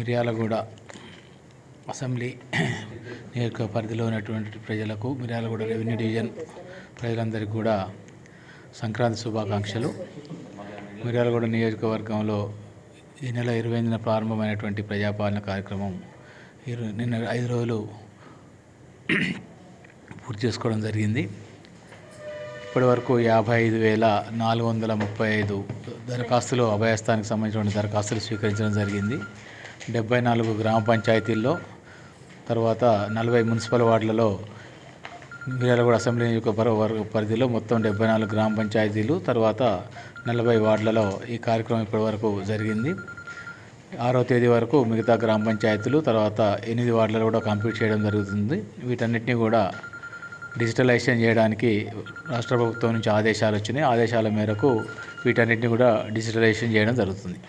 Miryalaguda assembly నియోజక పరిధిలో ఉన్నటువంటి ప్రజలకు, మిర్యాలగూడ రెవెన్యూ డివిజన్ ప్రజలందరికీ కూడా సంక్రాంతి శుభాకాంక్షలు. మిర్యాలగూడ నియోజకవర్గంలో ఈ నెల 28న ప్రారంభమైనటువంటి ప్రజాపాలన కార్యక్రమం నిన్న 5 రోజులు పూర్తి చేసుకోవడం జరిగింది. ఇప్పటి వరకు 55,435 దరఖాస్తులు, అభయస్థానికి సంబంధించిన దరఖాస్తులు స్వీకరించడం జరిగింది. 74 గ్రామ పంచాయతీల్లో, తర్వాత 40 మున్సిపల్ వార్డులలో మిర్యాలగూడ అసెంబ్లీ నియోజకవర్గ పరిధిలో మొత్తం 74 గ్రామ పంచాయతీలు, తర్వాత 40 వార్డులలో ఈ కార్యక్రమం ఇప్పటివరకు జరిగింది. 6వ తేదీ వరకు మిగతా గ్రామ పంచాయతీలు, తర్వాత 8 వార్డులలో కూడా కంప్లీట్ చేయడం జరుగుతుంది. వీటన్నిటిని కూడా డిజిటలైజేషన్ చేయడానికి రాష్ట్ర ప్రభుత్వం నుంచి ఆదేశాలు వచ్చినాయి. ఆదేశాల మేరకు వీటన్నిటిని కూడా డిజిటలైజేషన్ చేయడం జరుగుతుంది.